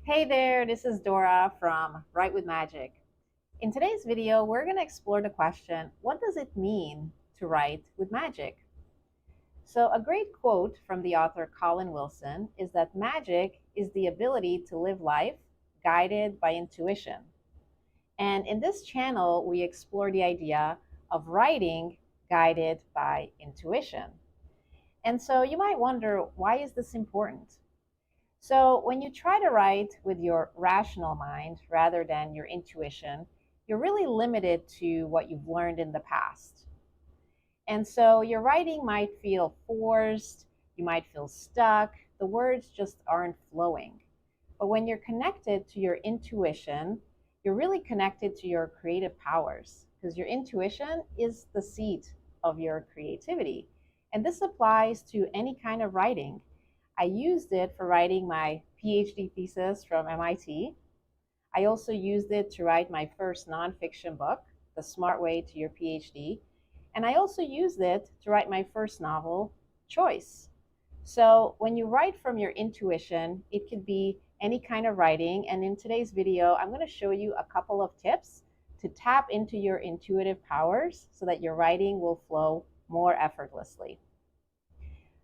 Hey there, this is Dora from Write with Magic. In today's video, we're going to explore the question, what does it mean to write with magic? So a great quote from the author Colin Wilson is that magic is the ability to live life guided by intuition. And in this channel, we explore the idea of writing guided by intuition. And so you might wonder, why is this important? So, when you try to write with your rational mind rather than your intuition, you're really limited to what you've learned in the past. And so, your writing might feel forced, you might feel stuck, the words just aren't flowing. But when you're connected to your intuition, you're really connected to your creative powers because your intuition is the seat of your creativity. And this applies to any kind of writing. I used it for writing my PhD thesis from MIT. I also used it to write my first nonfiction book, The Smart Way to Your PhD. And I also used it to write my first novel, Choice. So when you write from your intuition, it could be any kind of writing. And in today's video, I'm going to show you a couple of tips to tap into your intuitive powers so that your writing will flow more effortlessly.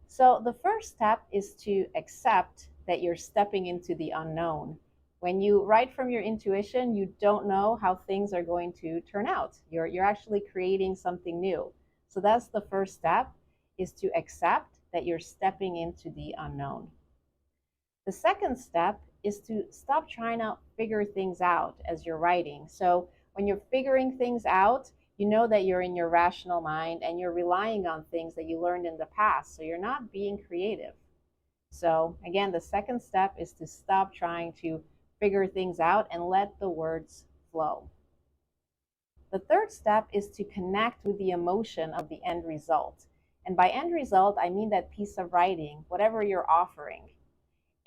So the first step is to accept that you're stepping into the unknown. When you write from your intuition, you don't know how things are going to turn out. You're actually creating something new. So that's the first step, is to accept that you're stepping into the unknown. The second step is to stop trying to figure things out as you're writing. So when you're figuring things out, you know that you're in your rational mind and you're relying on things that you learned in the past. So you're not being creative. So again, the second step is to stop trying to figure things out and let the words flow. The third step is to connect with the emotion of the end result. And by end result, I mean that piece of writing, whatever you're offering.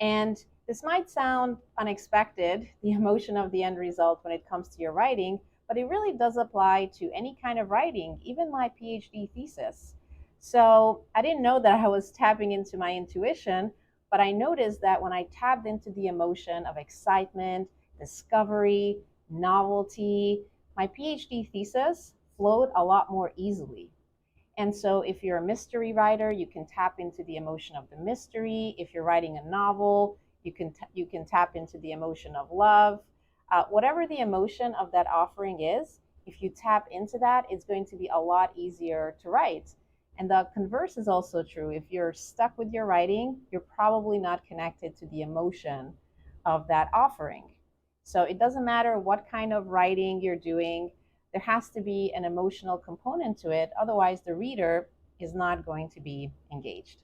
And this might sound unexpected, the emotion of the end result when it comes to your writing, but it really does apply to any kind of writing, even my PhD thesis. So I didn't know that I was tapping into my intuition, but I noticed that when I tapped into the emotion of excitement, discovery, novelty, my PhD thesis flowed a lot more easily. And so, if you're a mystery writer, you can tap into the emotion of the mystery. If you're writing a novel, you can tap into the emotion of love. Whatever the emotion of that offering is, if you tap into that, it's going to be a lot easier to write. And the converse is also true. If you're stuck with your writing, you're probably not connected to the emotion of that offering. So it doesn't matter what kind of writing you're doing, there has to be an emotional component to it. Otherwise, the reader is not going to be engaged.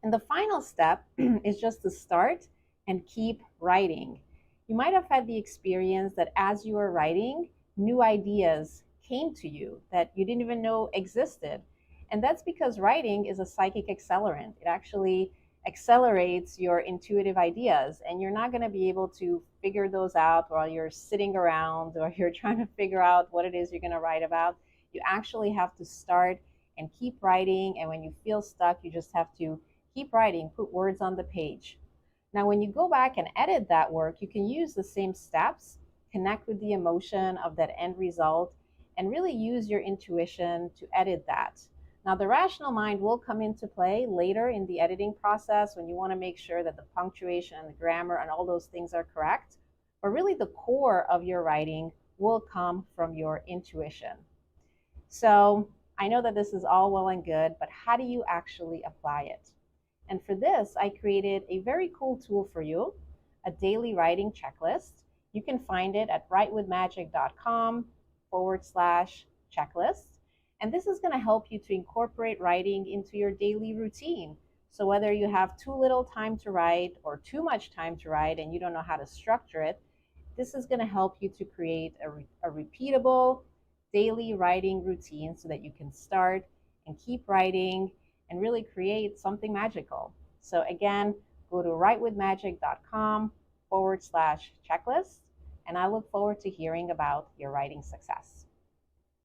And the final step is just to start and keep writing. You might have had the experience that as you were writing, new ideas came to you that you didn't even know existed. And that's because writing is a psychic accelerant. It actually accelerates your intuitive ideas, and you're not going to be able to figure those out while you're sitting around or you're trying to figure out what it is you're going to write about. You actually have to start and keep writing, and when you feel stuck, you just have to keep writing, put words on the page. Now, when you go back and edit that work, you can use the same steps, connect with the emotion of that end result, and really use your intuition to edit that. Now, the rational mind will come into play later in the editing process when you want to make sure that the punctuation and the grammar and all those things are correct. But really, the core of your writing will come from your intuition. So, I know that this is all well and good, but how do you actually apply it? And for this, I created a very cool tool for you, a daily writing checklist. You can find it at writewithmagic.com/checklist. And this is going to help you to incorporate writing into your daily routine. So whether you have too little time to write or too much time to write and you don't know how to structure it, this is going to help you to create a repeatable daily writing routine so that you can start and keep writing and really create something magical. So again, go to writewithmagic.com/checklist, and I look forward to hearing about your writing success.